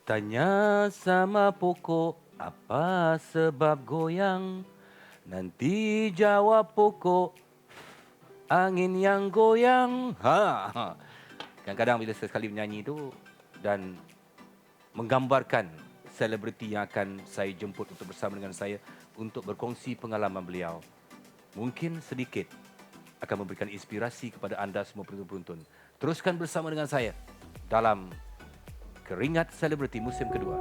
Tanya sama pokok apa sebab goyang. Nanti jawab pokok angin yang goyang. Ha. Kadang-kadang bila sesekali menyanyi itu dan menggambarkan selebriti yang akan saya jemput untuk bersama dengan saya untuk berkongsi pengalaman beliau. Mungkin sedikit akan memberikan inspirasi kepada anda semua penonton. Teruskan bersama dengan saya dalam Keringat Selebriti musim kedua.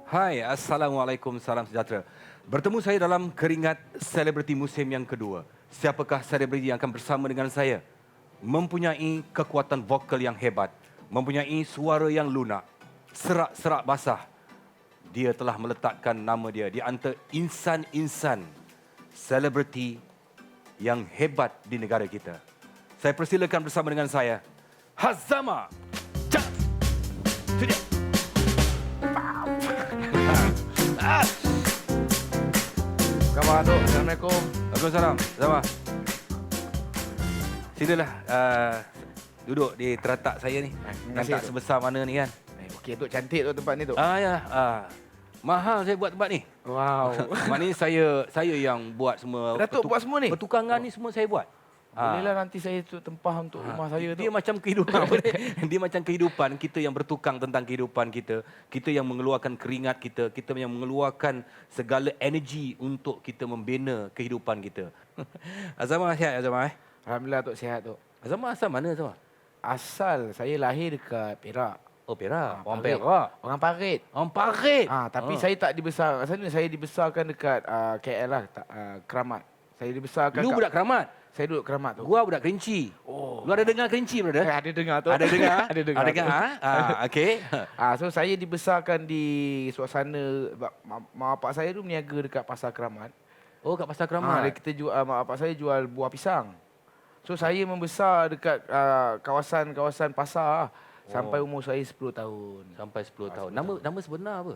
Hai, Assalamualaikum, salam sejahtera. Bertemu saya dalam Keringat Selebriti musim yang kedua. Siapakah selebriti yang akan bersama dengan saya? Mempunyai kekuatan vokal yang hebat, mempunyai suara yang lunak, serak-serak basah. Dia telah meletakkan nama dia di antara insan-insan selebriti yang hebat di negara kita. Saya persilakan bersama dengan saya, Hazama. Cak. Itu dia. Khabar Datuk, Assalamualaikum. Waalaikumsalam. Sama. Silalah duduk di teratak saya ni. Terima kasih, Teratak Tok. sebesar mana ni kan? Okey Datuk, cantik tu tempat ni Datuk. Ya. Mahal saya buat tempat ni. Wow. Maknanya saya yang buat semua. Datuk buat semua ni? Pertukangan ni semua saya buat. Bolehlah nanti saya tu tempah untuk rumah saya tu. Dia macam kehidupan. Dia macam kehidupan kita yang bertukang tentang kehidupan kita. Kita yang mengeluarkan keringat kita. Kita yang mengeluarkan segala energi untuk kita membina kehidupan kita. Azamah sihat Azamah. Alhamdulillah Datuk, sihat Datuk. Azamah asal mana Azamah? Asal saya lahir dekat Perak. Oh Perak. Orang Parit. Perak. Orang Parit. Orang Parit. Tapi saya tak dibesar kat sana. Saya dibesarkan dekat KL lah, Keramat. Saya dibesarkan Lu budak Keramat. Saya duduk Keramat tu. Gua budak Kerinci. Oh. Lu ada dengar Kerinci, brother? Ada dengar tu. Ada dengar? Ada dengar. Ada dengar? Okey. So saya dibesarkan di suasana mak bapak saya tu berniaga dekat pasar Keramat. Oh, kat Pasar Dia Keramat. kita jual, mak bapak saya jual buah pisang. So saya membesar dekat kawasan pasar sampai umur saya 10 tahun. Sampai 10 tahun. Nama sebenar apa?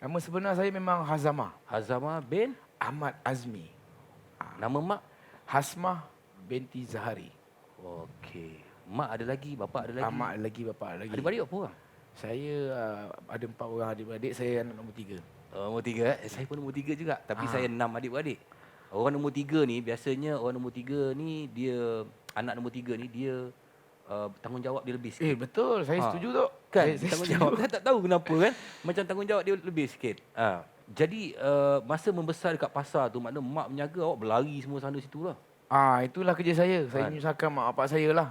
Nama sebenar saya memang Hazama Hazama bin Ahmad Azmi. nama mak. Hasmah binti Zahari. Okey. Mak ada lagi, bapa ada lagi. Mak ada lagi, bapa ada lagi. Adik-beradik berapa orang? Saya ada 4 orang adik-beradik, saya anak nombor 3. Nombor 3. Saya pun nombor 3 juga. Tapi saya 6 adik-beradik. Orang nombor 3 ni, biasanya orang nombor 3 ni, dia anak nombor 3 ni, dia tanggungjawab dia lebih sikit. Betul, saya setuju tu. Kan? Saya Tanggungjawab. setuju. Saya tak tahu kenapa kan. Macam tanggungjawab dia lebih sikit. Jadi masa membesar dekat pasar tu, maknanya mak menjaga awak berlari semua sana situ lah. Itulah kerja saya. Saya menyusahkan mak bapak saya lah.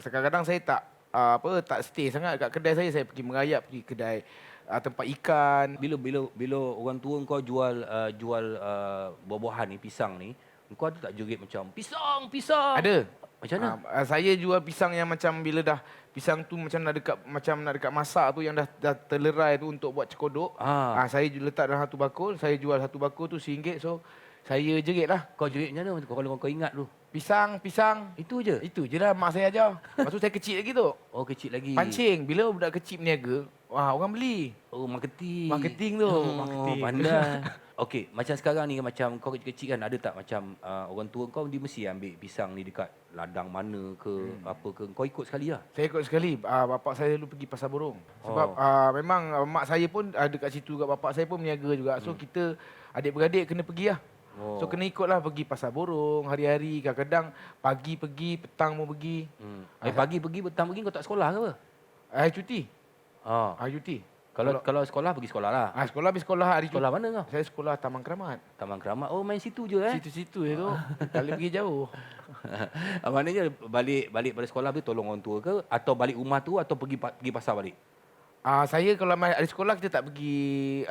Kadang-kadang saya tak stay sangat kat kedai saya. Saya pergi merayap, pergi kedai tempat ikan. Bila orang tua kau jual buah-buahan ni, pisang ni, kau ada tak jerit macam pisang? Ada. Macam mana? Saya jual pisang yang macam bila dah pisang tu macam nak dekat masak tu yang dah terlerai tu untuk buat cekodok. Saya letak dalam satu bakul, saya jual satu bakul tu RM1. So saya jerit lah. Kau jerit macam mana kalau kau ingat tu? Pisang. Itu je? Itu je lah mak saya ajar. Lepas tu saya kecil lagi tu. Oh, kecil lagi. Pancing. Bila budak kecil berniaga, orang beli. Oh, marketing. Marketing tu. Oh, Marketing. pandai. Okey, macam sekarang ni, macam kau kecil-kecil kan, ada tak macam orang tua kau dia mesti ambil pisang ni dekat ladang mana ke, apa ke, kau ikut sekali lah? Saya ikut sekali. Bapak saya dulu pergi Pasar Borong. Sebab memang mak saya pun ada kat situ, kat bapak saya pun berniaga juga. So kita adik-beradik kena pergi lah. So kena ikutlah pergi Pasar Borong hari-hari. Kadang-kadang pagi pergi, petang mau pergi. Pagi pergi, petang pergi, kau tak sekolah ke apa? Cuti. Cuti. Kalau sekolah, pergi sekolah lah. Sekolah habis sekolah hari cuti. Sekolah mana kau? Saya sekolah Taman Keramat. Taman Keramat. Oh, main situ je Situ-situ tu. Tak boleh pergi jauh. Maknanya balik pada sekolah tu tolong orang tua ke? Atau balik rumah tu atau pergi pasar balik? Saya kalau hari sekolah kita tak pergi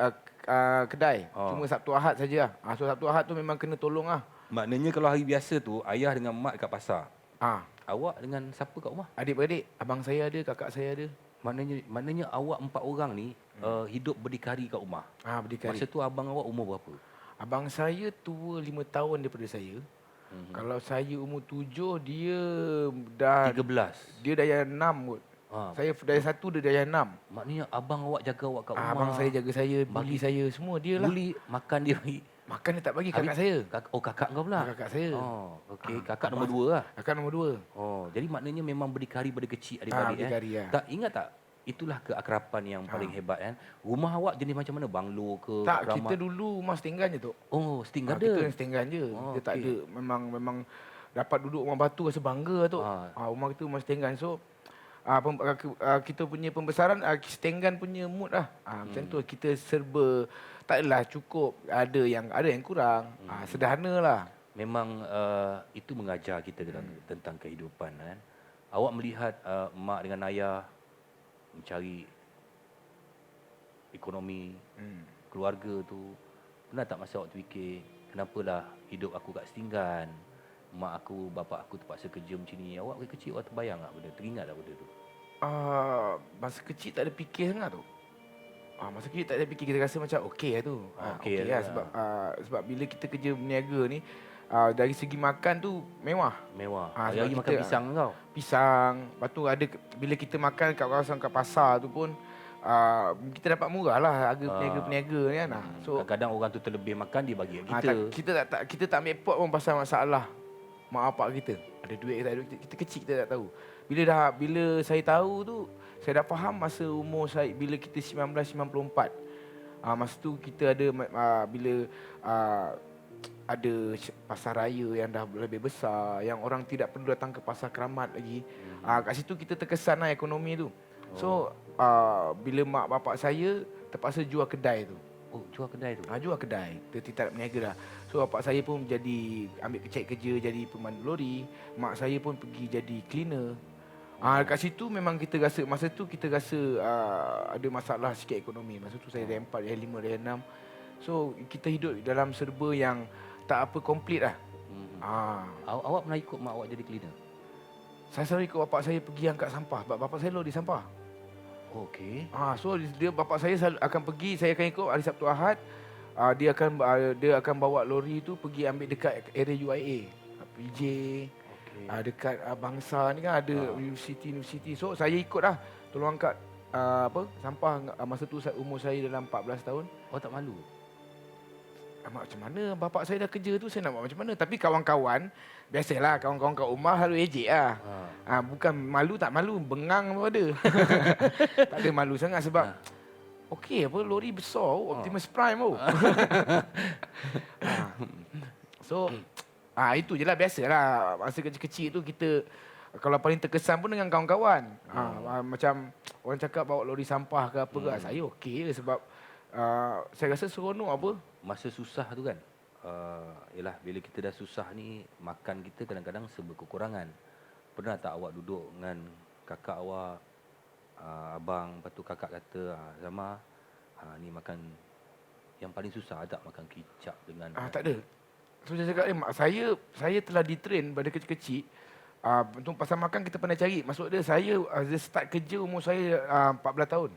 kedai. Cuma Sabtu Ahad saja. So Sabtu Ahad tu memang kena tolong lah. Maknanya kalau hari biasa tu ayah dengan mak kat pasar. Awak dengan siapa kat rumah? Adik-beradik. Abang saya ada, kakak saya ada. Maknanya awak 4 orang ni hidup berdikari kat rumah. Berdikari. Masa tu abang awak umur berapa? Abang saya tua 5 tahun daripada saya. Kalau saya umur 7, dia dah 13. Dia dah yang 6 kot. Saya dari 1 dia dari 6. Maknanya abang awak jaga awak kat rumah. Abang saya jaga saya, bully saya, semua dia lah. Bully, makan dia bagi. Makan dia tak bagi kakak saya. Kakak kau pula? Kakak saya. Oh, okey. Kakak abang nombor 2 lah. Kakak nombor 2. Oh, jadi maknanya memang berdikari pada kecil adik-beradik berdikari, ya. Tak ingat tak? Itulah keakraban yang paling hebat kan. Rumah awak jenis macam mana? Banglo ke? Tak, keramat? kita dulu rumah setinggan je tu. Oh, setinggan Kita ada. yang setinggan je. Oh, Kita tak okey. ada. Memang dapat duduk rumah batu rasa bangga tu. Rumah kita rumah setinggan. So, kita punya pembesaran, setinggan punya mood lah. Macam tu kita serba, tak adalah cukup. Ada yang kurang. Sederhana lah. Memang itu mengajar kita tentang kehidupan kan. Awak melihat mak dengan ayah mencari ekonomi keluarga tu, pernah tak masa awak terfikir kenapalah hidup aku kat setinggan, mak aku, bapak aku terpaksa kerja macam ni. Awak kecil awak terbayang tak benda, teringat tak benda tu? Masa kecil tak ada fikir sangat tu. Masa kecil tak ada fikir, kita rasa macam okey lah tu. Okey Okey lah sebab bila kita kerja berniaga ni, dari segi makan tu mewah. Mewah. Sebab Hari-hari makan kita- pisang kau? Pisang. Lepas tu ada, bila kita makan kat kawasan kat pasar tu pun, kita dapat murah lah harga peniaga-peniaga ni kan. So, Kadang-kadang orang tu terlebih makan, dia bagi kat kita. kita tak ambil pot pun pasal masalah mak bapak kita. Ada duit ke tak ada duit, kita kecil kita tak tahu. Bila saya tahu tu, saya dah faham masa umur saya, bila kita 1994. Masa tu kita ada, bila ada pasar raya yang dah lebih besar, yang orang tidak perlu datang ke pasar keramat lagi. Kat situ kita terkesan lah ekonomi tu. So, bila mak bapak saya terpaksa jual kedai tu. Oh, jual kedai tu? Jual kedai. Kita tak berniaga dah. So, bapak saya pun ambil cari kerja jadi pemandu lori. Mak saya pun pergi jadi cleaner. Kat situ memang kita rasa, masa tu kita rasa ada masalah sikit ekonomi. Masa tu saya dari 4, dari 5, dari 6. So, kita hidup dalam serba yang tak apa komplit lah. Awak pernah ikut mak awak jadi cleaner? Saya selalu ikut bapak saya pergi angkat sampah. Sebab bapak saya lori sampah. Okey. So bapak saya selalu akan pergi, saya akan ikut hari Sabtu Ahad. Dia akan bawa lori tu pergi ambil dekat area UIA, PJ. Dekat Bangsa ni kan ada universiti. So saya ikut lah, tolong angkat sampah. Masa tu umur saya dalam 14 tahun. Oh, tak malu? Macam mana bapak saya dah kerja tu, saya nak buat macam mana. Tapi kawan-kawan, biasalah kawan-kawan kat rumah selalu ejek lah. Bukan malu tak malu, bengang pun ada. Tak ada malu sangat sebab okey apa, lori besar, Optimus Prime tu. So, itu je lah, biasalah. Masa kecil-kecil tu kita, kalau paling terkesan pun dengan kawan-kawan. Macam orang cakap bawa lori sampah ke apa ke, saya okey je sebab saya rasa seronok apa. Masa susah tu kan, yalah, bila kita dah susah ni, makan kita kadang-kadang serba kekurangan. Pernah tak awak duduk dengan kakak awak, abang, lepas tu kakak kata, Zama, ni makan yang paling susah, tak makan kicap dengan... Tak ada. So saya cakap, saya telah ditrain pada kecil-kecil. Untuk pasal makan kita pandai cari. Maksud dia, saya start kerja umur saya 14 tahun.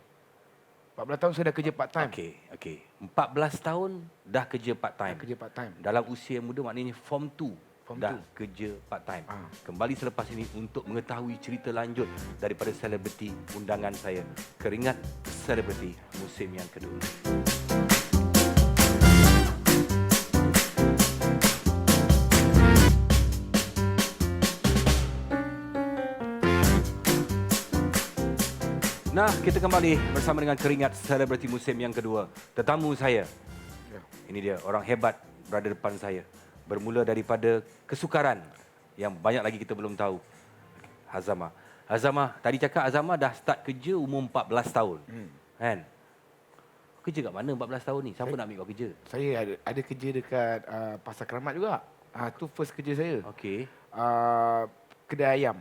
14 tahun saya dah kerja part time. Okey. 14 tahun dah kerja part time. Kerja part time. Dalam usia muda, maknanya form 2 dah kerja part time. Kembali selepas ini untuk mengetahui cerita lanjut daripada selebriti undangan saya, Keringat Selebriti musim yang kedua. Nah, kita kembali bersama dengan Keringat Selebriti musim yang kedua. Tetamu saya, ini dia, orang hebat berada depan saya. Bermula daripada kesukaran yang banyak lagi kita belum tahu. Hazama. Hazama, tadi cakap Hazama dah start kerja umur 14 tahun. Kan? Kerja kat mana 14 tahun ni? Siapa nak ambil kau kerja? Saya ada kerja dekat Pasar Keramat juga. Tu first kerja saya. Okey. Kedai ayam.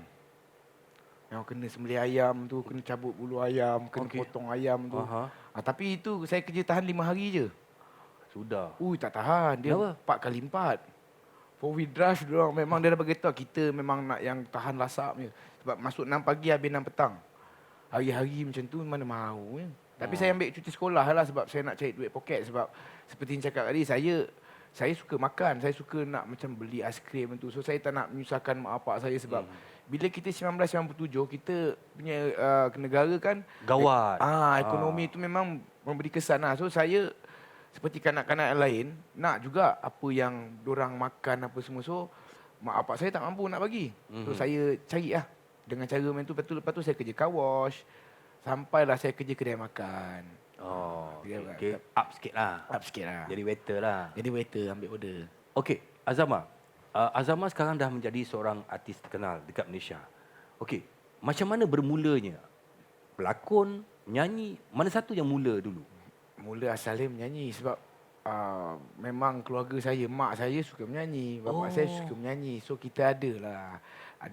Yang kena sembelih ayam tu, kena cabut bulu ayam, kena potong ayam tu. Tapi itu saya kerja tahan 5 hari je. Sudah. Tak tahan. Dia 4 kali 4. 4-wheel drive diorang. Memang dia dah beritahu kita memang nak yang tahan lasap je. Sebab masuk 6 pagi habis 6 petang. Hari-hari macam tu mana mahu ya. Tapi saya ambil cuti sekolah lah sebab saya nak cari duit poket. Sebab seperti yang cakap tadi, saya suka makan. Saya suka nak macam beli aiskrim tu. So saya tak nak menyusahkan mak bapak saya sebab bila kita 1997 kita punya negara kan Gawat. ekonomi itu memang memberi kesan lah. So saya seperti kanak-kanak yang lain nak juga apa yang dorang makan apa semua. So mak bapak saya tak mampu nak bagi. So saya cari lah dengan cara macam tu. Lepas tu saya kerja car wash sampailah saya kerja kedai makan. Oh, Dia okay. Up sikit lah. Up sikit lah. Jadi waiter lah. Jadi waiter ambil order. Okey, Azama. Azama sekarang dah menjadi seorang artis terkenal dekat Malaysia. Okey, macam mana bermulanya? Pelakon, menyanyi, mana satu yang mula dulu? Mula asalnya menyanyi sebab memang keluarga saya, mak saya suka menyanyi, bapa saya suka menyanyi. So kita ada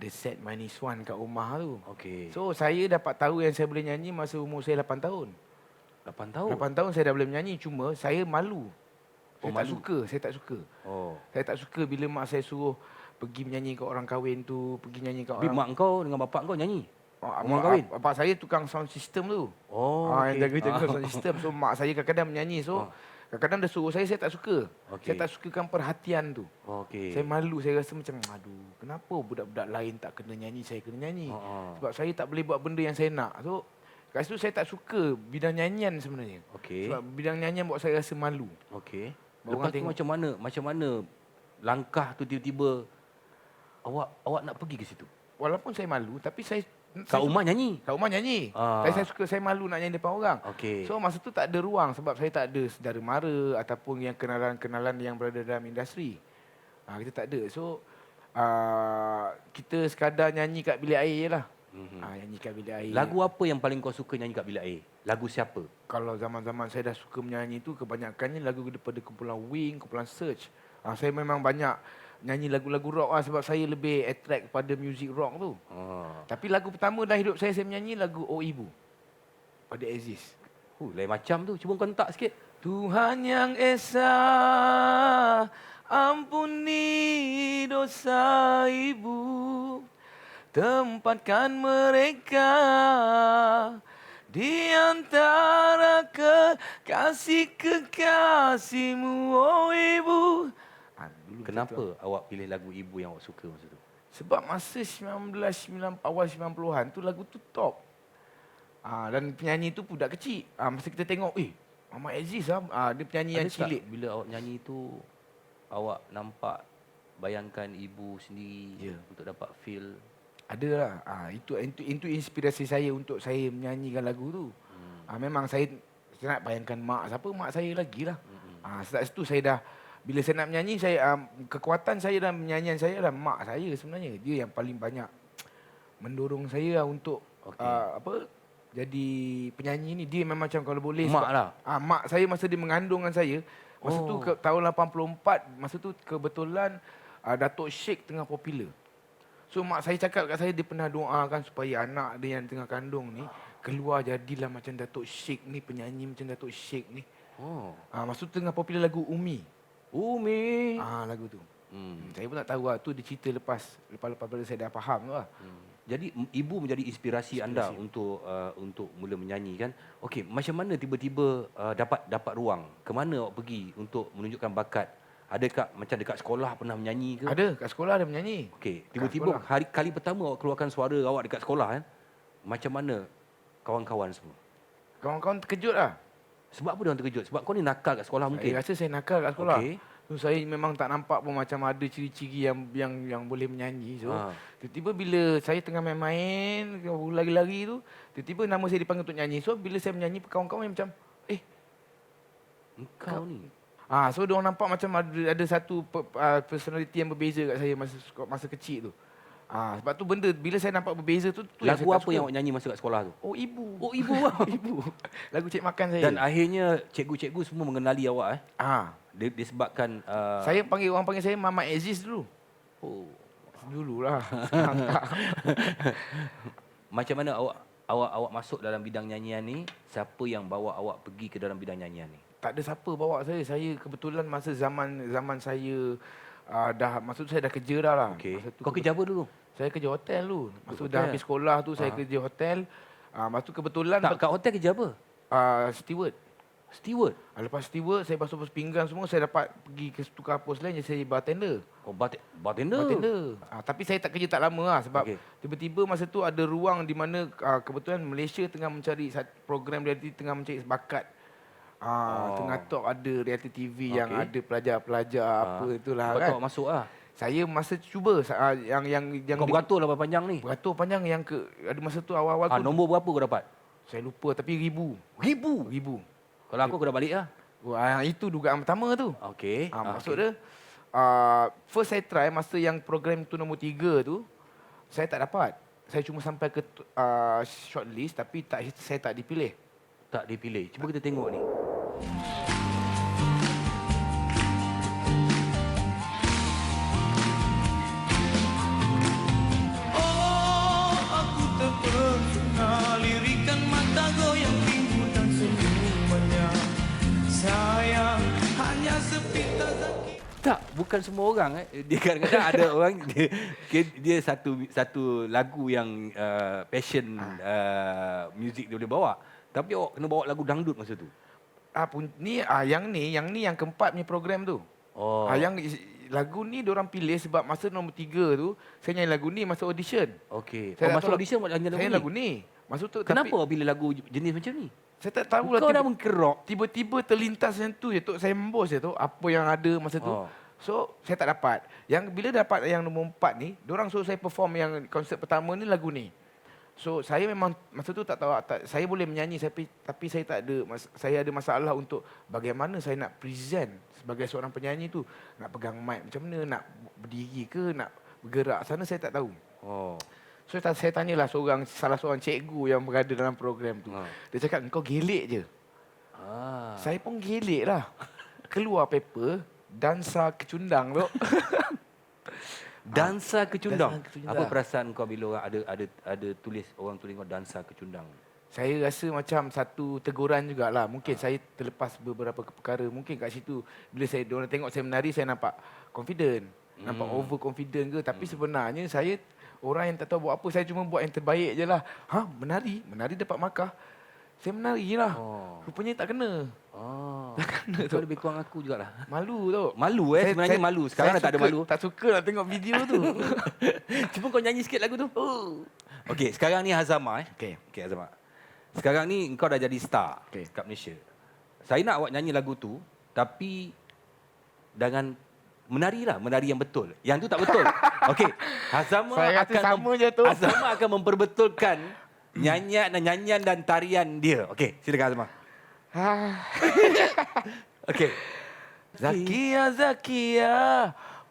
set Minus One kat rumah tu. Okey. So saya dapat tahu yang saya boleh nyanyi masa umur saya 8 tahun. 8 tahun? 8 tahun saya dah boleh menyanyi, cuma saya malu. Saya tak malu. suka, saya tak suka. Oh. Saya tak suka bila mak saya suruh pergi menyanyi kat orang kahwin tu, pergi nyanyi kat Tapi orang... mak kau dengan bapak kau nyanyi? Mak kahwin? Bapak saya tukang sound system tu. Oh, Yang jaga-jaga sound system. So mak saya kadang-kadang menyanyi. So kadang-kadang dia suruh saya tak suka. Okey. Saya tak sukakan perhatian tu. Okey. Saya malu, saya rasa macam, aduh, kenapa budak-budak lain tak kena nyanyi, saya kena nyanyi. Sebab saya tak boleh buat benda yang saya nak. So kat situ saya tak suka bidang nyanyian sebenarnya. Okey. Sebab bidang nyanyian buat saya rasa malu. Okey. Baru Lepas tu tengok. macam mana langkah tu tiba-tiba awak nak pergi ke situ? Walaupun saya malu, tapi saya Kat rumah nyanyi? kat rumah nyanyi. Ah. Tapi saya suka, saya malu nak nyanyi depan orang. Okey. So masa tu tak ada ruang sebab saya tak ada saudara mara ataupun yang kenalan-kenalan yang berada dalam industri. Kita tak ada. So kita sekadar nyanyi kat bilik air je lah. Nyanyi kat bilik air. Lagu apa yang paling kau suka nyanyi kat bilik air? Lagu siapa? Kalau zaman-zaman saya dah suka menyanyi tu, kebanyakannya lagu daripada kumpulan Wing, kumpulan Search. Saya memang banyak nyanyi lagu-lagu rock lah sebab saya lebih attract pada music rock tu. Tapi lagu pertama dalam hidup saya menyanyi lagu Oh Ibu pada Aziz. Lain macam tu. Cuba kau hentak sikit. Tuhan yang Esa, ampuni dosa ibu, tempatkan mereka di antara kekasih-kekasihmu, oh ibu. Kenapa awak pilih lagu ibu yang awak suka masa tu? Sebab masa awal 90-an tu lagu tu top. Dan penyanyi tu budak kecil. Masa kita tengok, Mama Aziz dia penyanyi yang Ada tak cilik. bila awak nyanyi tu awak nampak bayangkan ibu sendiri untuk dapat feel? Adalah. Itu inspirasi saya untuk saya menyanyikan lagu tu. Memang saya nak bayangkan mak saya lagi lah. Sejak situ saya dah, bila saya nak menyanyi, kekuatan saya dalam menyanyian saya adalah mak saya sebenarnya. Dia yang paling banyak mendorong saya untuk jadi penyanyi ni. Dia memang macam kalau boleh. Mak lah? Mak saya masa dia mengandungkan saya. Masa tu tahun 84, masa tu kebetulan Datuk Sheikh tengah popular. So mak saya cakap kat saya, dia pernah doakan supaya anak dia yang tengah kandung ni keluar jadilah macam Datuk Sheikh ni, penyanyi macam Datuk Sheikh ni. Masa tu tengah popular lagu Umi. Lagu tu. Saya pun tak tahu lah. Tu dia cerita lepas saya dah faham tu lah. Jadi ibu menjadi inspirasi anda untuk mula menyanyi kan? Okey, macam mana tiba-tiba dapat ruang? Ke mana awak pergi untuk menunjukkan bakat? Adakah macam dekat sekolah pernah menyanyi ke? Ada, kat sekolah ada menyanyi. Okey, tiba-tiba kali pertama awak keluarkan suara awak dekat sekolah kan? Macam mana kawan-kawan semua? Kawan-kawan terkejut lah. Sebab apa dia orang terkejut? Sebab kau ni nakal kat sekolah mungkin. Saya rasa saya nakal kat sekolah. Okey. So, saya memang tak nampak pun macam ada ciri-ciri yang boleh menyanyi. So, tiba-tiba bila saya tengah main-main, lari-lari tu, tiba-tiba nama saya dipanggil untuk nyanyi. So, bila saya menyanyi, kawan-kawan macam, Engkau ni. So, diorang nampak macam ada satu personality yang berbeza kat saya masa kecil tu. Sebab tu benda, bila saya nampak berbeza tu Lagu apa yang awak nyanyi masa kat sekolah tu? Oh, Ibu. Oh, Ibu. Ibu. Lagu cik makan saya. Dan akhirnya cikgu-cikgu semua mengenali awak disebabkan Orang panggil saya Mama Aziz dulu. Dululah. Macam mana awak masuk dalam bidang nyanyian ni? Siapa yang bawa awak pergi ke dalam bidang nyanyian ni? Tak ada siapa bawa saya. Saya kebetulan masa zaman saya maksud saya dah kerja dah lah. Okey. Kau kerja apa dulu? Saya kerja hotel dulu. Masa dah habis sekolah tu saya kerja hotel. Masa tu kebetulan kat hotel kerja apa? Steward. Steward? Lepas steward, saya basuh pinggan semua, saya dapat pergi ke tukar pos lain, jadi saya bartender. Oh, bartender. Bartender. Tapi saya tak kerja tak lama lah sebab tiba-tiba masa tu ada ruang di mana kebetulan Malaysia tengah mencari program reality, tengah mencari bakat. Tengah top ada reality TV yang ada pelajar-pelajar apa itulah kan. Betul masuk lah. Saya masa cuba yang Kau beratur lah berapa panjang ni? beratur panjang yang ada masa tu awal-awal tu. Nombor berapa kau dapat? Saya lupa tapi ribu. Kalau aku dah balik lah. Itu dugaan pertama tu. Okey. Maksud dia first saya try masa yang program tu nombor 3 tu, saya tak dapat. Saya cuma sampai ke shortlist tapi saya tak dipilih. Tak dipilih. Cuba kita tengok ni. Oh, aku terpesona lirikan mata goyang tinggi dan senyumannya. Sayang, hanya sepintas zaki. Tak, bukan semua orang. Dia kadang-kadang ada orang dia satu lagu yang passion music dia boleh bawa. Tapi awak kena bawa lagu dangdut masa tu. Yang ni yang keempat punya program tu. Yang lagu ni diorang pilih sebab masa nombor 3 tu saya nyanyi lagu ni masa audition. Okey. Saya Masa audition buat nyanyi saya lagu lagu ni. Maksud tu Kenapa awak pilih lagu jenis macam ni? saya tak tahu lah. Kau dah mengkerok. Tiba-tiba terlintas yang tu je tu. Saya membos je tu apa yang ada masa tu. So saya tak dapat. Yang bila dapat yang nombor 4 ni, diorang suruh saya perform yang konsert pertama ni lagu ni. So saya memang masa tu tak tahu saya boleh menyanyi tapi saya tak ada saya ada masalah untuk bagaimana saya nak present sebagai seorang penyanyi tu, nak pegang mic macam mana, nak berdiri ke, nak bergerak sana saya tak tahu. So saya tanyalah salah seorang cikgu yang berada dalam program tu. Dia cakap engkau gelek je. Saya pun gelek lah. Keluar paper dansa kecundang tu. Dansa kecundang. Dansa kecundang. Apa perasaan kau bila orang ada tulis kau dansa kecundang? Saya rasa macam satu teguran jugalah. Mungkin saya terlepas beberapa perkara. Mungkin kat situ bila diorang tengok saya menari, saya nampak confident. Nampak over confident ke. Tapi sebenarnya saya orang yang tak tahu buat apa. Saya cuma buat yang terbaik je lah. Menari dapat markah. Saya menari lah. Rupanya tak kena. Tak kena tu. Kau lebih kurang aku jugalah. Malu tu. Malu sebenarnya malu. Sekarang dah tak ada malu. Tak suka nak tengok video tu. Cuba kau nyanyi sikit lagu tu. Okey, sekarang ni Hazama Okey. Okey Hazama. Sekarang ni kau dah jadi star kat Malaysia. Saya nak awak nyanyi lagu tu tapi dengan menari yang betul. Yang tu tak betul. Okey. Hazama Saya rasa sama je tu. Hazama akan memperbetulkan nyanyian dan tarian dia. Okey, silakan Hazama. Okey. Zakia,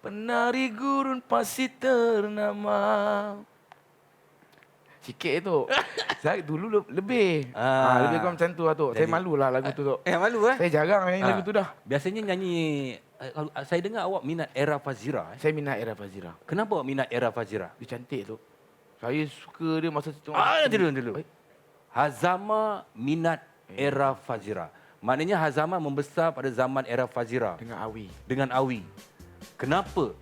penari gurun pasir ternama. Sikit tu. Saya dulu lebih. Lebih kurang macam tu lah tu. Saya malulah lagu tu tu. Malu Saya jarang nyanyi lagu tu dah. Biasanya nyanyi saya dengar awak minat Era Fazira. Saya minat Era Fazira. Kenapa awak minat Era Fazira? Dia cantik tu. Saya suka dia masa tu. Dulu. Hazama minat Era Fazira. Maknanya Hazama membesar pada zaman Era Fazira. Dengan Awi. Kenapa?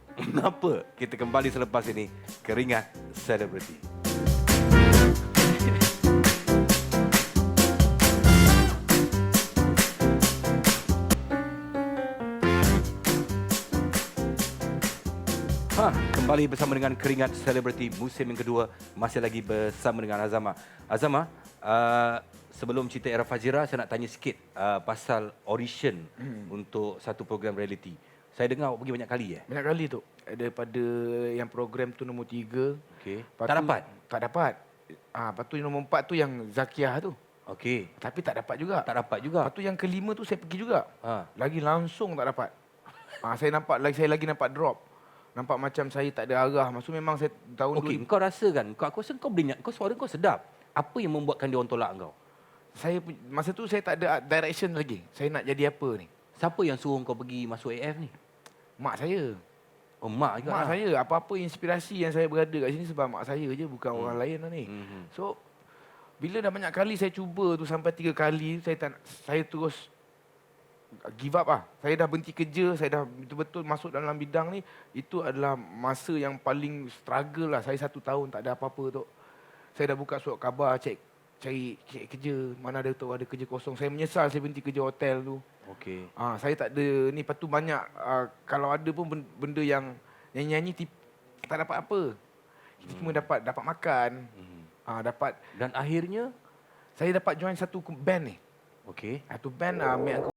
Kita kembali selepas ini. Keringat Selebriti. Kembali bersama dengan Keringat Selebriti musim yang kedua. Masih lagi bersama dengan Hazama. Hazama, sebelum cerita Era Fazira, saya nak tanya sikit pasal audition untuk satu program reality. Saya dengar awak pergi banyak kali Banyak kali tu. Daripada yang program tu nombor 3. Okey. Tak dapat? Tak dapat. Lepas tu nombor 4 tu yang Zakia tu. Okey. Tapi tak dapat juga. Lepas tu yang kelima tu saya pergi juga. Lagi langsung tak dapat. Saya lagi nampak drop. Nampak macam saya tak ada arah. Maksud memang saya tahun Okey, kau rasa kan? Aku rasa kau boleh suara kau sedap. Apa yang membuatkan dia orang tolak kau? Masa tu saya tak ada direction lagi. Saya nak jadi apa ni? Siapa yang suruh kau pergi masuk AF ni? Mak saya. Oh, mak juga. Mak saya. Apa-apa inspirasi yang saya berada kat sini sebab mak saya je, bukan orang lain lah ni. So, bila dah banyak kali saya cuba tu sampai 3 kali, saya terus give up lah. Saya dah berhenti kerja, saya dah betul-betul masuk dalam bidang ni. Itu adalah masa yang paling struggle lah. Saya 1 tahun tak ada apa-apa tu. Saya dah buka surat khabar, cek cari kerja. Mana ada tahu ada kerja kosong. Saya menyesal saya berhenti kerja hotel tu. Okey. Saya tak ada ni. Lepas tu banyak, kalau ada pun benda yang nyanyi-nyanyi tak dapat apa. Kita cuma dapat makan. Dapat, Dan akhirnya, saya dapat join satu band ni. okey. Satu band Mek Angkau.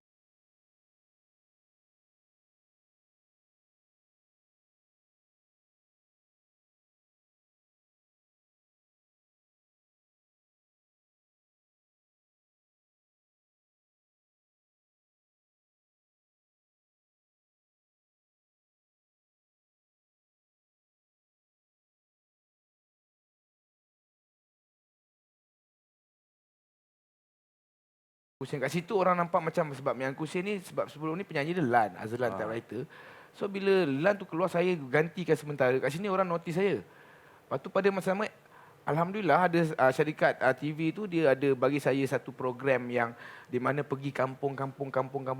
Kusin kat situ orang nampak macam sebab Mian Kusin ni sebab sebelum ni penyanyi dia Lan, Azlan typewriter. So bila Lan tu keluar saya gantikan sementara. Kat sini orang notice saya. Lepas tu pada masa sama alhamdulillah ada syarikat TV tu dia ada bagi saya satu program yang di mana pergi kampung-kampung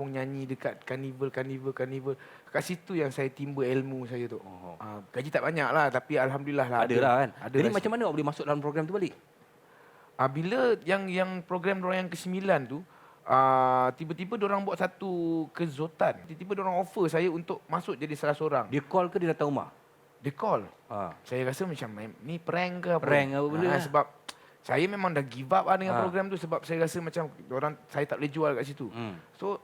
nyanyi dekat carnival. Kat situ yang saya timba ilmu saya tu. Gaji tak banyak lah tapi alhamdulillah lah Ada lah kan. Ada Jadi lah. macam mana awak boleh masuk dalam program tu balik? Bila yang program dorang yang ke-9 tu, tiba-tiba dorang buat satu kezotan. Tiba-tiba dorang offer saya untuk masuk jadi salah seorang. Dia call ke dia datang rumah? Dia call. Ha. Saya rasa macam ni prank ke apa. Prank apa benda lah. Sebab saya memang dah give up lah dengan program tu sebab saya rasa macam saya tak boleh jual kat situ. So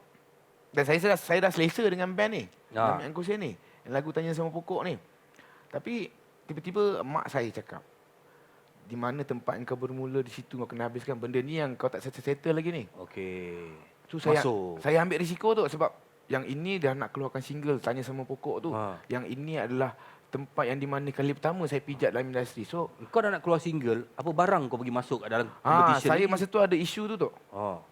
dan saya dah selesa dengan band ni. Dengan Mek Angkau ni. Yang lagu Tanya Sama Pokok ni. Tapi tiba-tiba mak saya cakap, di mana tempat engkau bermula, di situ kau kena habiskan benda ni yang kau tak settle lagi ni. Okey. So Masuk. saya ambil risiko tu sebab yang ini dah nak keluarkan single Tanya Sama Pokok tu. Yang ini adalah tempat yang di mana kali pertama saya pijak dalam industri. So Kau dah nak keluar single, apa barang kau pergi masuk kat dalam competition saya ni? masa tu ada isu tu.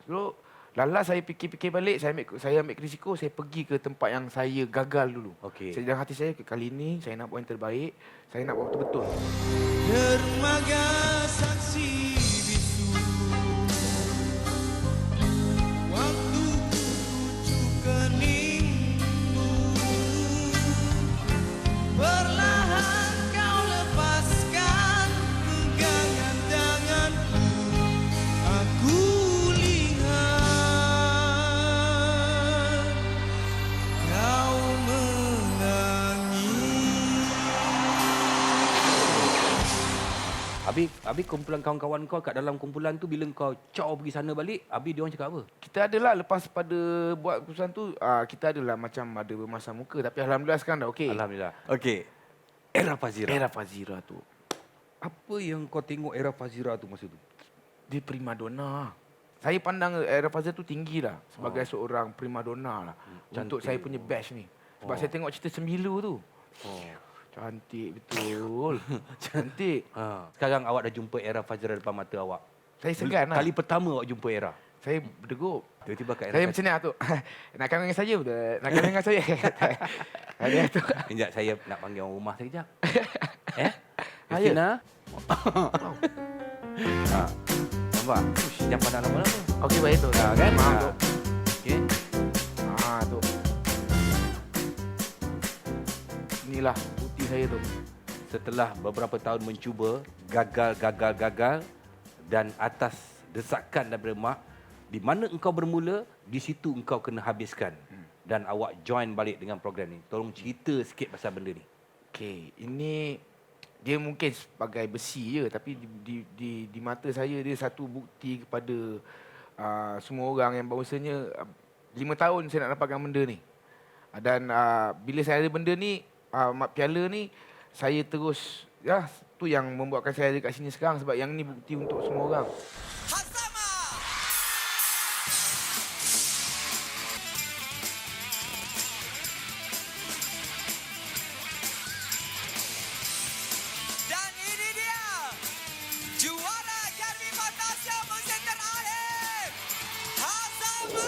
So lala saya fikir-fikir balik, saya ambil risiko, saya pergi ke tempat yang saya gagal dulu. Okey. Saya dalam hati saya kali ini saya nak buat yang terbaik, saya nak buat betul-betul. Dermaga saksi bisu, waktu kucup keningmu, perlahan kau lepaskan pegangan tanganku. Aku lihat kau menangis. Habis kumpulan kawan-kawan kau kat dalam kumpulan tu bila kau pergi sana balik, habis dia orang cakap apa? Kita adalah lepas pada buat keputusan tu, kita adalah macam ada bermasam muka. Tapi alhamdulillah sekarang dah okey. Alhamdulillah. Okey. Era Fazira. Era Fazira tu, Apa yang kau tengok era Fazira tu masa tu? dia primadona. Saya pandang era Fazira tu tinggi lah. Sebagai seorang primadona lah. Untuk cantik. saya punya batch ni. Sebab saya tengok cerita Sembilu tu. Cantik betul. Cantik. Sekarang awak dah jumpa era Fazira depan mata awak. Saya segan lah. Kali pertama awak jumpa era. Saya berdegup. Tiba-tiba kat era Saya macam ni lah tu. Nak kahwin dengan saya betul. Nak kahwin dengan saya. Ada tu. Sekejap, saya nak panggil orang rumah sekejap. Ya. Christina? Nampak? Jangan pandang lama-lama. Okey baik tu. Kan? Maaf tu. Okey. Tu. Inilah bukti saya tu. Setelah beberapa tahun mencuba, gagal dan atas desakan daripada mak, di mana engkau bermula, di situ engkau kena habiskan. Dan awak join balik dengan program ni. Tolong cerita sikit pasal benda ni. Okey, ini dia mungkin sebagai besi je tapi di mata saya dia satu bukti kepada semua orang yang bahawasanya 5 tahun saya nak dapatkan benda ni. Dan bila saya ada benda ni, piala ni, saya terus tu yang membuatkan saya ada kat sini sekarang sebab yang ni bukti untuk semua orang. Dan ini dia juara Jarvi Fantasia musim terakhir, Hazama.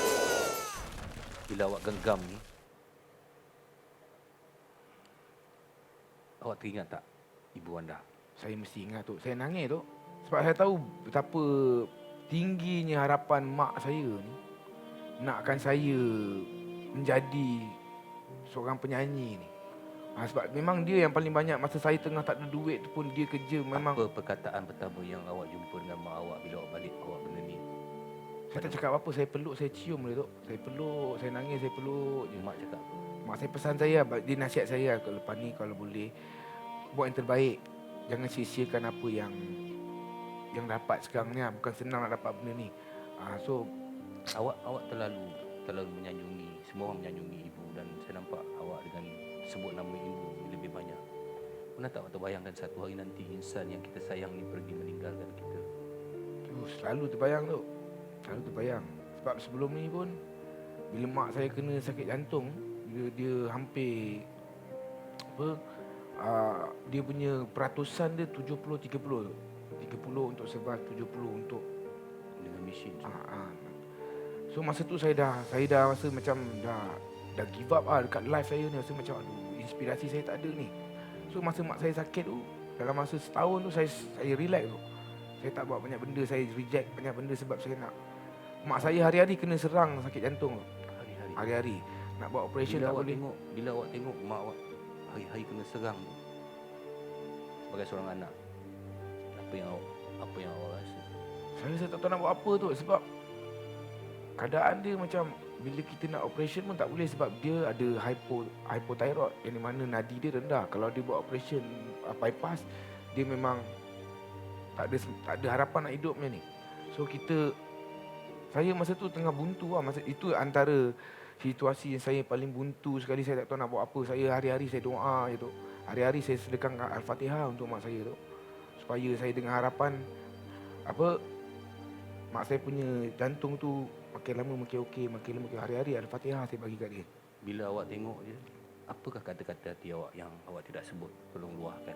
Bila awak genggam ni, awak teringat tak ibu anda? Saya mesti ingat tu. Saya nangis tu. Sebab saya tahu betapa tingginya harapan mak saya ni. Nakkan saya menjadi seorang penyanyi ni. Sebab memang dia yang paling banyak masa saya tengah tak ada duit tu pun dia kerja memang. Apa perkataan pertama yang awak jumpa dengan mak awak bila awak balik awak benda ni? Saya tak cakap apa, saya peluk, saya cium dia tu. Saya peluk, saya nangis, saya peluk je. Mak cakap apa? Mak saya pesan saya, dia nasihat saya kalau lepas ni kalau boleh buat yang terbaik. Jangan sia-siakan apa yang dapat sekarang ni. Bukan senang nak dapat benda ni. So Awak terlalu menyanjungi, semua orang menyanjungi ibu, dan saya nampak awak dengan sebut nama ibu lebih banyak. Pernah tak awak terbayangkan satu hari nanti insan yang kita sayang ni pergi meninggalkan kita? selalu terbayang tu. Selalu terbayang. Sebab sebelum ni pun bila mak saya kena sakit jantung, dia hampir dia punya peratusan dia 70-30 tu. 30 untuk survive, 70 untuk Dengan mesin tu. So masa tu saya dah rasa macam dah give up dekat life saya ni. Rasa macam aduh, inspirasi saya tak ada ni. So masa mak saya sakit tu, dalam masa setahun tu saya relax tu. Saya tak buat banyak benda, saya reject banyak benda sebab saya nak. Mak saya hari-hari kena serang sakit jantung tu. Hari-hari. Nak buat operation tak boleh. Bila awak tengok mak awak hari-hari kena serang tu, sebagai seorang anak, apa yang awak rasa? Saya tak tahu nak buat apa tu sebab keadaan dia macam bila kita nak operation pun tak boleh sebab dia ada hypothyroid yang di mana nadi dia rendah. Kalau dia buat operation bypass, dia memang tak ada harapan nak hidup macam ni. So saya masa tu tengah buntu lah. Masa itu antara situasi yang saya paling buntu sekali. Saya tak tahu nak buat apa. Saya hari-hari saya doa je tu. Hari-hari saya sedekahkan Al-Fatihah untuk mak saya tu. Supaya saya dengan harapan mak saya punya jantung tu makin lama makin okey, makin lama makin hari-hari Al-Fatihah saya bagi kat dia. Bila awak tengok je, apakah kata-kata hati awak yang awak tidak sebut? Tolong luahkan.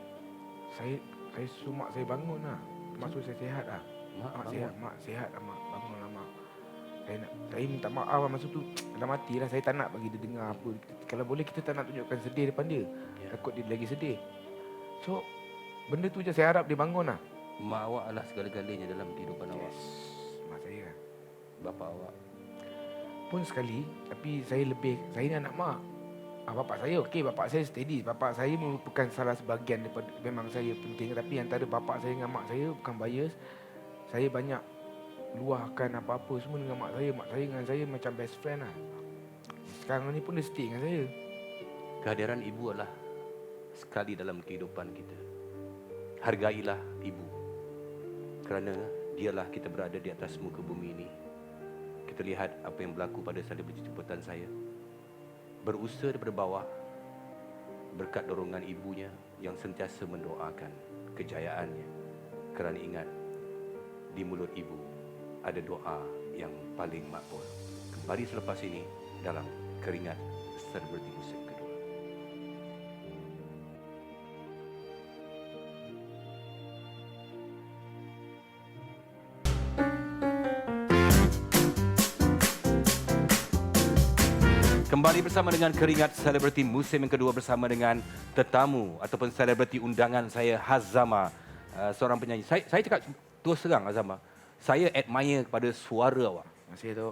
Saya suruh mak saya bangun lah. Mak suruh saya sihat lah. Mak sihat lah mak. Bangun lah mak. Saya minta maaf lah masa tu. Dalam hati lah, saya tak nak bagi dia dengar apa. Kalau boleh kita tak nak tunjukkan sedih depan dia. Takut dia lagi sedih. So benda tu je saya harap dia bangun lah. Mak awak adalah segala-galanya dalam kehidupan awak. Mak saya lah. Bapa awak Pun sekali, tapi saya ni anak mak. Bapak saya okey, bapak saya steady. Bapak saya merupakan salah sebahagian daripada, memang saya penting. Tapi antara bapak saya dengan mak saya bukan bias. Saya banyak luahkan apa-apa semua dengan mak saya. Mak saya dengan saya macam best friend lah. Sekarang ni pun dia stay dengan saya. Kehadiran ibu adalah sekali dalam kehidupan kita. Hargailah ibu, kerana dialah kita berada di atas muka bumi ini. Kita lihat apa yang berlaku pada selebriti jemputan saya. Berusaha daripada bawah berkat dorongan ibunya yang sentiasa mendoakan kejayaannya. Kerana ingat, di mulut ibu ada doa yang paling makbul. Kembali selepas ini dalam Keringat Selebriti Musim Kedua. Kembali bersama dengan Keringat Selebriti Musim yang kedua bersama dengan tetamu ataupun selebriti undangan saya, Hazama, seorang penyanyi. Saya cakap terus terang, Hazama, saya admire kepada suara awak. Terima kasih tu.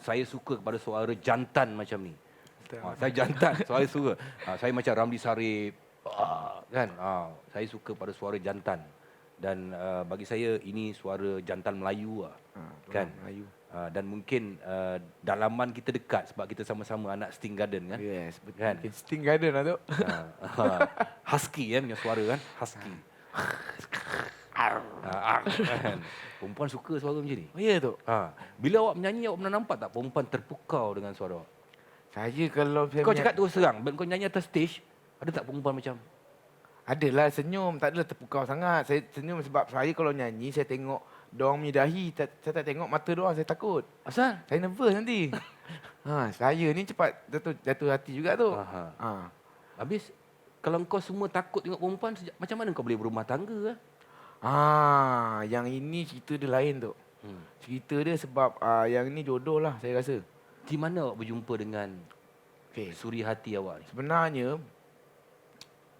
Saya suka kepada suara jantan macam ni. Saya jantan, saya suka. Saya macam Ramli Sarip, kan? Saya suka pada suara jantan. Dan bagi saya ini suara jantan Melayu kan? Melayu. Dan mungkin dalaman kita dekat sebab kita sama-sama anak Sting Garden kan? Yes, betul. Kan? Sting Garden lah tu. Husky kan punya suara kan? Husky. Kan? Perempuan suka suara macam ni. Oh ya tu. Bila awak menyanyi, awak pernah nampak tak perempuan terpukau dengan suara awak? Saya kalau saya Kau cakap terus terang, kau nyanyi atas stage, ada tak perempuan macam? adalah senyum, tak adalah terpukau sangat. Saya senyum sebab saya kalau nyanyi, saya tengok diorang punya dahi, saya tak tengok mata diorang, saya takut. Asal? Saya nervous nanti. Saya ni cepat jatuh hati juga tu. Habis, kalau kau semua takut tengok perempuan, macam mana kau boleh berumah tangga? Yang ini cerita dia lain tu. Cerita dia sebab yang ini jodoh lah saya rasa. Di mana awak berjumpa dengan suri hati awak ni? Sebenarnya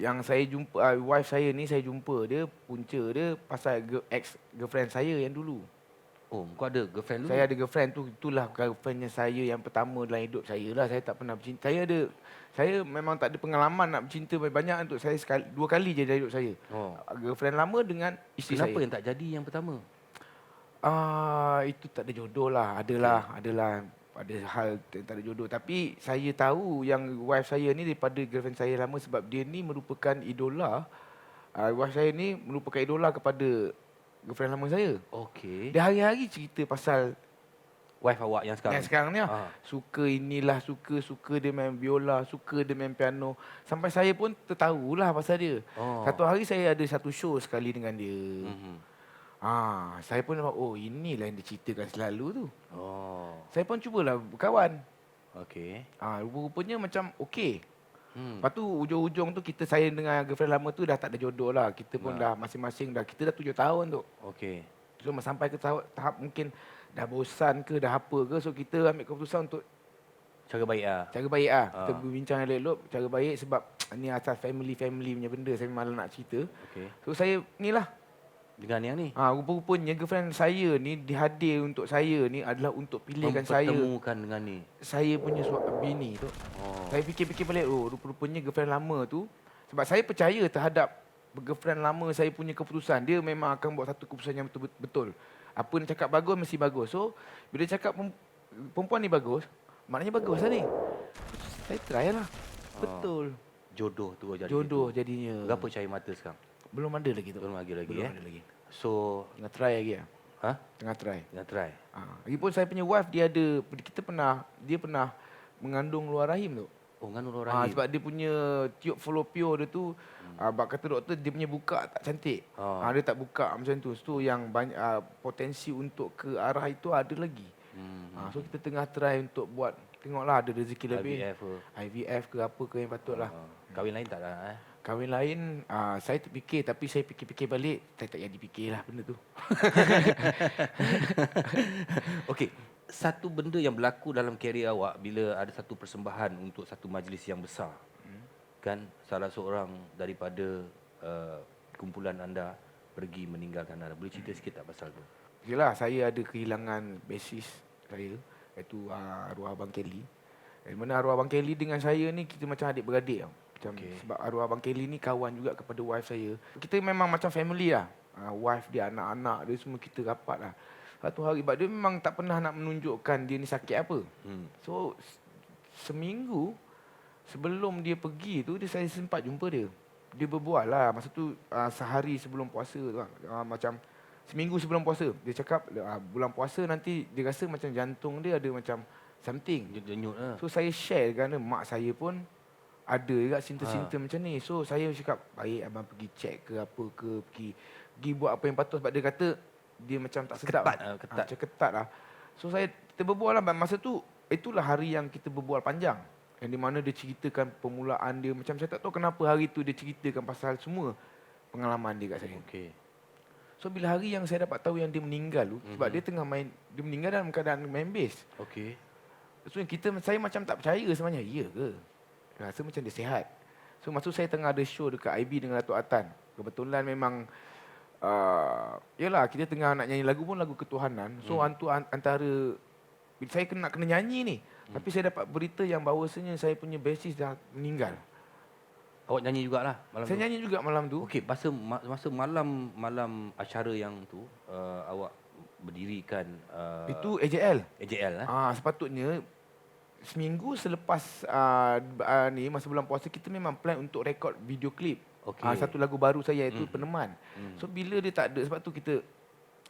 yang saya jumpa wife saya ni, saya jumpa dia, punca dia pasal ex girlfriend saya yang dulu. Oh, kau ada girlfriend dulu? Saya ada girlfriend tu, itulah girlfriendnya saya yang pertama dalam hidup saya lah. Saya tak pernah bercinta. Saya memang tak ada pengalaman nak bercinta banyak untuk saya sekali, 2 kali je dalam hidup saya. Oh. Girlfriend lama dengan isteri Kenapa saya. yang tak jadi yang pertama? Itu tak ada jodoh lah. Adalah ada hal yang tak ada jodoh. Tapi saya tahu yang wife saya ni daripada girlfriend saya lama sebab dia ni merupakan idola. Wife saya ni merupakan idola kepada girlfriend lama saya. Okey. Dia hari-hari cerita pasal Wife awak yang sekarang? yang sekarang ni lah. Ah. Suka inilah, suka dia main biola, suka dia main piano. Sampai saya pun tertahulah pasal dia. Oh. Satu hari saya ada satu show sekali dengan dia. Mhm. Saya pun nampak, oh inilah yang dia ceritakan selalu tu. Oh. Saya pun cubalah berkawan. Okey. Rupa-rupanya macam okey. Hmm. Lepas tu ujung-ujung tu saya dengan girlfriend lama tu dah tak ada jodoh lah. Kita pun dah masing-masing kita dah 7 tahun tu. Okey. So sampai ke tahap mungkin dah bosan ke, dah apa ke. So kita ambil keputusan untuk Cara baik ah. cara baik lah. Ah. Kita berbincang elok-elok cara baik sebab ni asal family punya benda saya malah nak cerita. Okey. So saya ni lah. Dengan yang ni? Rupa-rupanya girlfriend saya ni dihadir untuk saya ni adalah untuk pilihkan saya. Mempertemukan dengan ni. Saya punya bini tu. Oh. Saya fikir-fikir balik, rupa-rupanya girlfriend lama tu. Sebab saya percaya terhadap girlfriend lama saya punya keputusan. Dia memang akan buat satu keputusan yang betul-betul. Apa yang cakap bagus, mesti bagus. So, bila dia cakap perempuan ni bagus, maknanya bagus lah ni. Saya try lah. Betul. Jodoh tu jadi. Jodoh jadinya. Berapa cahaya mata sekarang? Belum ada lagi tu. Belum lagi Belum eh. ada lagi. So, Tengah try lagi lah. ha? Tengah try. Dah try. Lagipun saya punya wife dia pernah mengandung luar rahim tu. Oh, ngandung orang rahim. Sebab dia punya tiup fallopian dia tu kata doktor dia punya buka tak cantik. Dia tak buka macam tu. So yang banyak potensi untuk ke arah itu ada lagi. So kita tengah try untuk buat, tengoklah ada rezeki lebih. IVF ke? IVF ke apa ke yang patutlah. Kahwin lain tak ada Kahwin lain saya terfikir tapi saya fikir-fikir balik saya tak jadi fikirlah benda tu. Okey, satu benda yang berlaku dalam karier awak bila ada satu persembahan untuk satu majlis yang besar. Kan salah seorang daripada kumpulan anda pergi meninggalkan anda. Boleh cerita sikit tak pasal tu? Yalah, saya ada kehilangan basis saya iaitu arwah Abang Kelly. Di mana arwah Abang Kelly dengan saya ni kita macam adik-beradik tau. Macam sebab arwah Abang Kelly ni kawan juga kepada wife saya. Kita memang macam family lah. Wife dia, anak-anak dia semua kita rapat lah. Satu hari dia memang tak pernah nak menunjukkan dia ni sakit apa. So seminggu sebelum dia pergi tu saya sempat jumpa dia. Dia berbual lah. Masa tu sehari sebelum puasa tu lah. Macam seminggu sebelum puasa. Dia cakap bulan puasa nanti dia rasa macam jantung dia ada macam something. Denyut lah. So saya share kerana mak saya pun ada juga simptom-simptom macam ni. So saya cakap baik abang pergi check ke apa ke, pergi buat apa yang patut sebab dia kata dia macam tak sedap. Ketat. Macam ketat lah. So kita berbual lah. Masa tu itulah hari yang kita berbual panjang. Yang di mana dia ceritakan permulaan dia. Macam saya tak tahu kenapa hari tu dia ceritakan pasal semua pengalaman dia kat saya. Okey. So bila hari yang saya dapat tahu yang dia meninggal tu, sebab dia tengah dia meninggal dalam keadaan main bass. Okey. So saya macam tak percaya sebenarnya. Ya ke? Rasa macam dia sihat. So masa tu saya tengah ada show dekat IB dengan Datuk Atan. Kebetulan memang yalah kita tengah nak nyanyi lagu pun lagu ketuhanan. So antara saya kena nyanyi ni. Tapi saya dapat berita yang bahawasanya saya punya bassist dah meninggal. Awak nyanyi jugalah malam Saya tu? nyanyi juga malam tu. Okey, masa malam acara yang tu awak berdirikan Itu AJL. AJL Sepatutnya seminggu selepas ni masa bulan puasa kita memang plan untuk rekod video klip. Okey. Satu lagu baru saya iaitu Peneman. So bila dia tak ada sebab tu kita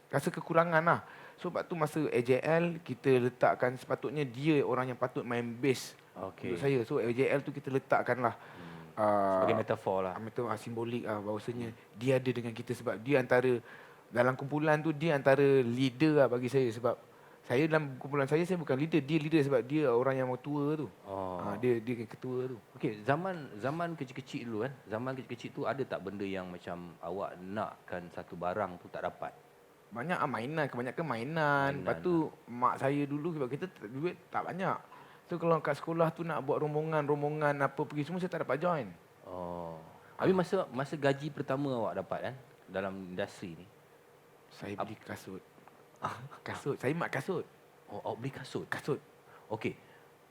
rasa kekurangan lah. So sebab tu masa AJL kita letakkan sepatutnya dia orang yang patut main bass Okey. untuk saya. So AJL tu kita letakkan lah. Sebagai metafor lah. Simbolik bahawasanya dia ada dengan kita sebab dia antara dalam kumpulan tu dia antara leader lah bagi saya sebab saya dalam kumpulan saya bukan leader, dia leader sebab dia orang yang tua tu. Dia ketua tu. Okey, zaman kecil-kecil dulu kan. Zaman kecil-kecil tu ada tak benda yang macam awak nakkan satu barang tu tak dapat? Banyak mainan, kebanyakan mainan. Lepas tu mak saya dulu sebab kita duit tak banyak. So kalau kat sekolah tu nak buat rombongan apa pergi semua saya tak dapat join. Habis masa gaji pertama awak dapat kan dalam industri ni? Saya beli kasut. Kasut. Saya mak kasut. Oh, awak beli kasut. Kasut. Okey.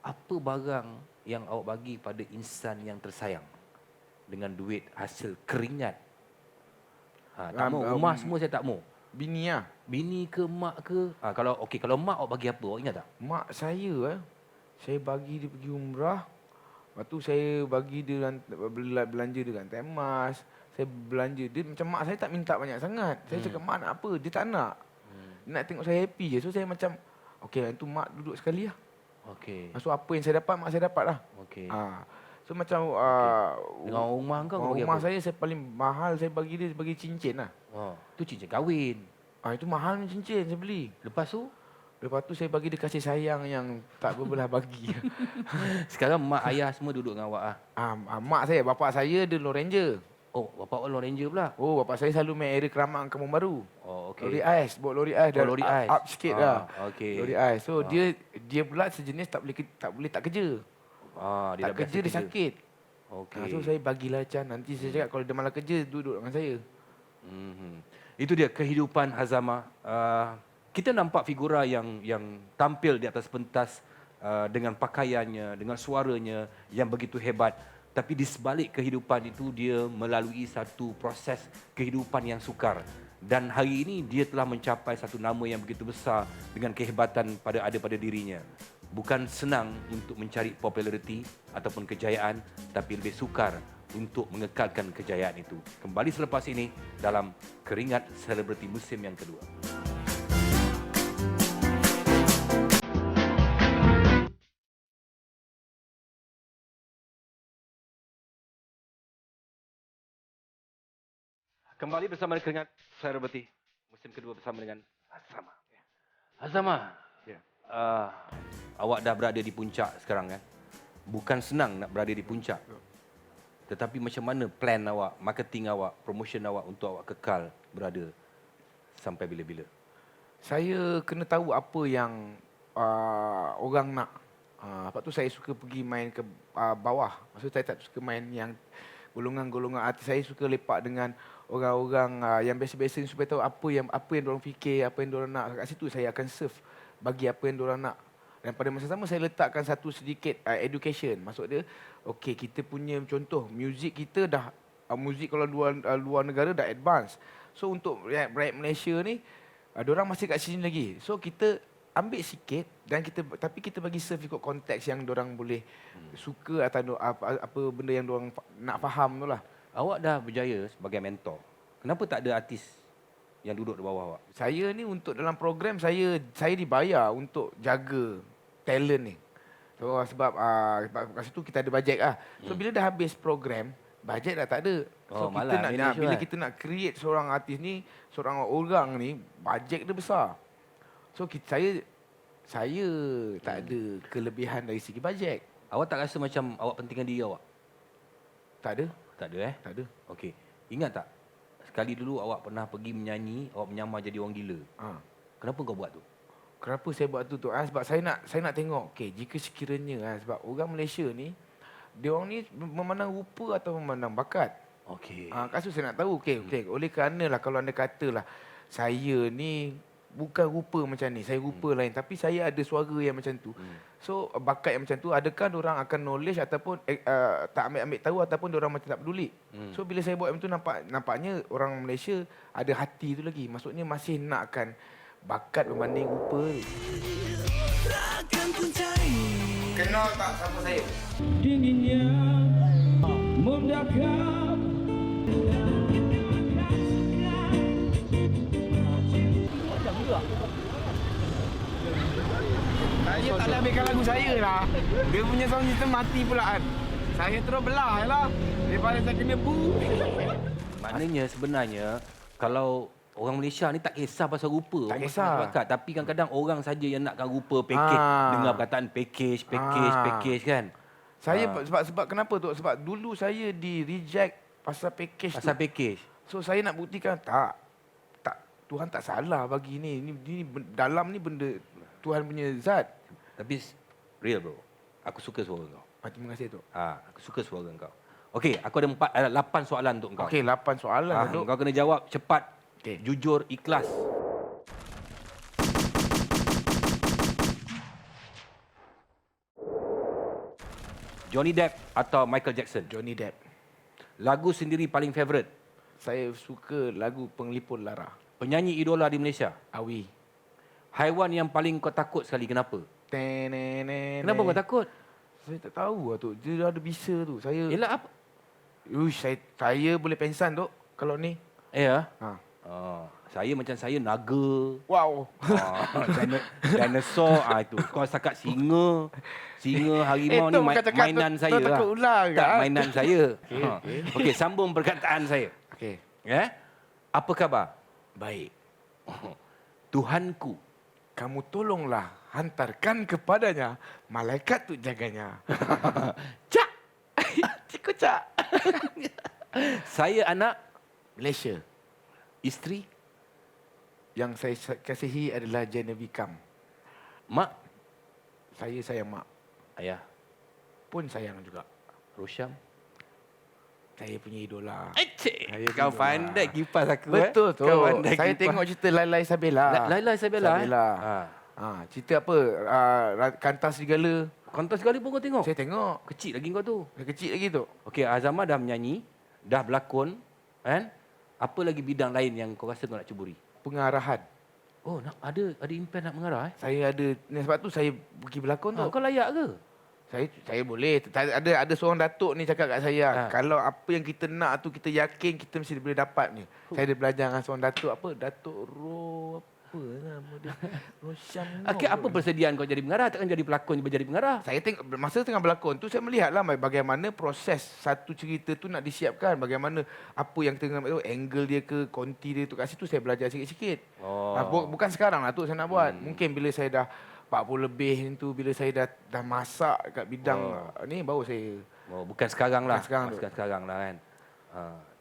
Apa barang yang awak bagi pada insan yang tersayang dengan duit hasil keringat? Tak mau. Rumah semua saya tak mau. Bini lah. Bini ke mak ke? Kalau mak awak bagi apa? Awak ingat tak? Mak saya bagi dia pergi umrah. Lepas tu saya bagi dia belanja dengan temas. Saya belanja dia macam mak saya tak minta banyak sangat. Saya cakap mak nak apa? Dia tak nak. Dia nak tengok saya happy je. So saya macam okey, tu mak duduk sekali lah. Okey. So apa yang saya dapat mak saya dapat lah. Okey. So macam Dengan rumah kau bagi rumah apa? saya paling mahal saya bagi dia bagi cincin lah. Tu cincin kahwin. Itu mahal cincin saya beli. Lepas tu saya bagi dia kasih sayang yang tak berbelah bagi. sekarang mak ayah semua duduk dengan awak Mak saya, bapak saya dia Lone Ranger. Oh, bapak awak Lone Ranger pula. Oh, bapak saya selalu main area Keramat Kampung Baru. Oh, okey. Lori ais, bawa lori ais dan lori ais. up sikit lah. Okey. Lori ais. So dia pula sejenis tak boleh tak kerja. Dia Tak kerja dia sakit. Okey. So saya bagilah Chan, nanti saya cakap kalau dia malah kerja duduk dengan saya. Itu dia kehidupan Hazama. Kita nampak figura yang tampil di atas pentas dengan pakaiannya, dengan suaranya yang begitu hebat. Tapi di sebalik kehidupan itu dia melalui satu proses kehidupan yang sukar. Dan hari ini dia telah mencapai satu nama yang begitu besar dengan kehebatan pada dirinya. Bukan senang untuk mencari populariti ataupun kejayaan, tapi lebih sukar untuk mengekalkan kejayaan itu. Kembali selepas ini dalam Keringat Selebriti musim yang kedua. Kembali bersama dengan Keringat Selebriti musim kedua bersama dengan Hazama. Hazama, awak dah berada di puncak sekarang kan? Bukan senang nak berada di puncak. Tetapi macam mana plan awak, marketing awak, promotion awak untuk awak kekal berada sampai bila-bila? Saya kena tahu apa yang orang nak. Lepas tu saya suka pergi main ke bawah. Maksud saya tak suka main yang golongan-golongan artis. Saya suka lepak dengan orang-orang yang biasa-biasa supaya tahu apa yang diorang fikir, apa yang diorang nak. Kat situ saya akan serve bagi apa yang diorang nak. Dan pada masa sama saya letakkan satu sedikit education. Maksud dia, okey kita punya contoh, muzik kita dah, muzik kalau luar negara dah advance. So untuk rakyat Malaysia ni, diorang masih kat sini lagi. So kita ambil sikit dan tapi kita bagi serve ikut konteks yang diorang boleh suka atau apa benda yang diorang nak faham tu lah. Awak dah berjaya sebagai mentor. Kenapa tak ada artis yang duduk di bawah awak? Saya ni untuk dalam program saya dibayar untuk jaga talent ni. So sebab kat situ kita ada bajet lah. So bila dah habis program, bajet dah tak ada. So kita bila kita nak create seorang artis ni, seorang orang ni, bajet dia besar. So saya tak ada kelebihan dari segi bajet. Awak tak rasa macam awak pentingkan diri awak? Tak ada. Tak ada Tak ada. Okey. Ingat tak? Sekali dulu awak pernah pergi menyanyi, awak menyamar jadi orang gila. Kenapa kau buat tu? Kenapa saya buat tu? Sebab saya nak tengok, okey, jika sekiranya sebab orang Malaysia ni, dia orang ni memandang rupa atau memandang bakat. Okey. Kasus saya nak tahu, okey, oleh kerana lah kalau anda katalah saya ni bukan rupa macam ni, saya rupa lain tapi saya ada suara yang macam tu. So bakat yang macam tu, adakah diorang akan knowledge ataupun tak ambil tahu ataupun diorang macam tak peduli. So bila saya buat macam tu nampaknya orang Malaysia ada hati tu lagi. Maksudnya masih nakkan bakat berbanding rupa tu. Kenal tak sama saya? Dinginnya membakar. Saya tak boleh ambilkan lagu saya lah. Dia punya sound system mati pula kan. Saya terus belah lah. Daripada saya kena Maknanya sebenarnya kalau orang Malaysia ni tak kisah pasal rupa. Tak orang kisah. pasal bakat. Tapi kadang-kadang orang saja yang nakkan rupa, package. Dengar perkataan package kan. Saya sebab kenapa tu? Sebab dulu saya di reject pasal package Pasal tu. package. So saya nak buktikan tak Tuhan tak salah bagi ni. Ini dalam ni benda Tuhan punya zat. Tapi real bro. Aku suka suara kau. Terima kasih tu. Aku suka suara kau. Okey, aku ada 8 soalan untuk kau. Okey, 8 soalan tu. Kau kena jawab cepat, Okey. jujur, ikhlas. Johnny Depp atau Michael Jackson? Johnny Depp. Lagu sendiri paling favourite? Saya suka lagu Penglipur Lara. Penyanyi idola di Malaysia? Awi. Haiwan yang paling kau takut sekali, kenapa? Tenenene. Kenapa kau takut? Saya tak tahu lah tu. Dia ada bisa tu. Saya Yelah apa? saya boleh pensan tu kalau ni. Ya. Ha. Saya macam saya naga. Wow. Dinosaur itu. Kau cakap singa. Singa, harimau ni mainan saya lah. Takut ular Tak, kan? mainan saya. Okey. Okey, sambung perkataan saya. Okey. Ya? Apa khabar? Baik. Tuhanku. Kamu tolonglah hantarkan kepadanya malaikat tu jaganya. Cak. Cikgu Cak. Saya anak Malaysia. isteri. Yang saya kasihi adalah Genevieve Kam. Mak. Saya sayang mak. Ayah. Pun sayang juga. Rosyam. Saya punya idola. Saya kau idola. pandai kipas aku. Betul tu. Kau pandai Saya kipas. tengok cerita Lailai Sabela. Laila Sabela. Sabela. Cerita apa? Kantas Serigala. Kontas sekali pun kau tengok. Saya tengok. Kecil lagi kau tu. Saya kecil lagi tu. Okey, Azama dah menyanyi, dah berlakon, kan? Apa lagi bidang lain yang kau rasa kau nak ceburi? Pengarahan. Oh, ada impian nak mengarah eh? Saya ada, sebab tu saya pergi berlakon tu. Kau layak ke? Saya boleh. Ada seorang datuk ni cakap kat saya, kalau apa yang kita nak tu kita yakin kita mesti boleh dapat ni. Saya ada belajar dengan seorang datuk apa? Datuk apa nama dia? Rosyam. Okey, apa persediaan kau jadi pengarah? Takkan jadi pelakon juga jadi pengarah? Saya tengok masa tengah berlakon tu saya melihatlah bagaimana proses satu cerita tu nak disiapkan, bagaimana apa yang tengah tu angle dia ke konti dia tu kat situ saya belajar sikit-sikit. Bukan sekarang lah tu saya nak buat. Mungkin bila saya dah 40 lebih tu, bila saya dah masak kat bidang ni baru saya. Bukan sekarang lah. Bukan Sekarang lah kan.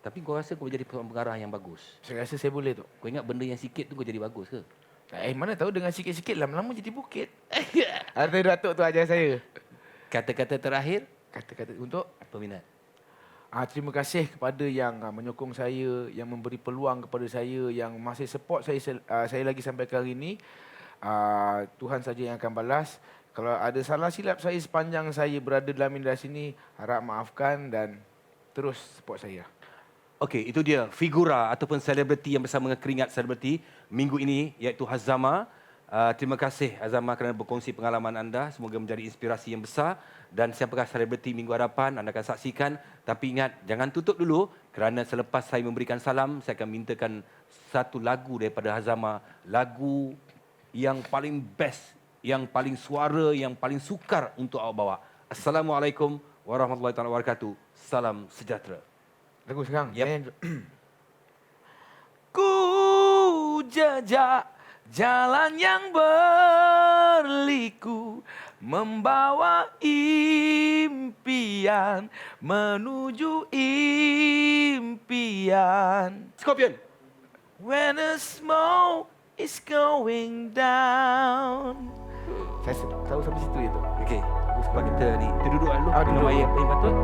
Tapi kau rasa kau boleh jadi pengarah yang bagus? Saya rasa saya boleh tu. Kau ingat benda yang sikit tu kau jadi bagus ke? Mana tahu dengan sikit-sikit lama-lama jadi bukit. Ada datuk tu ajar saya. Kata-kata terakhir, Kata-kata untuk peminat. terima kasih kepada yang menyokong saya, yang memberi peluang kepada saya, yang masih support saya lagi sampai ke hari ini. Tuhan saja yang akan balas. Kalau ada salah silap saya sepanjang saya berada dalam industri ini, harap maafkan dan terus support saya. Okey, itu dia figura ataupun selebriti yang bersama dengan Keringat Selebriti minggu ini, iaitu Hazama. Terima kasih Hazama kerana berkongsi pengalaman anda. Semoga menjadi inspirasi yang besar. Dan siapakah selebriti minggu hadapan anda akan saksikan. Tapi ingat, jangan tutup dulu kerana selepas saya memberikan salam, saya akan mintakan satu lagu daripada Hazama. Lagu yang paling best, yang paling suara, yang paling sukar untuk awak bawa. Assalamualaikum warahmatullahi wabarakatuh. Salam sejahtera. Lagu sekarang. Yep. Ku jejak jalan yang berliku, membawa impian menuju impian. Scorpion. When the smoke is going down. Saya tahu sampai situ itu. Okey, sebab kita ni, kita duduk dulu. Duduk. Minum air yang patut.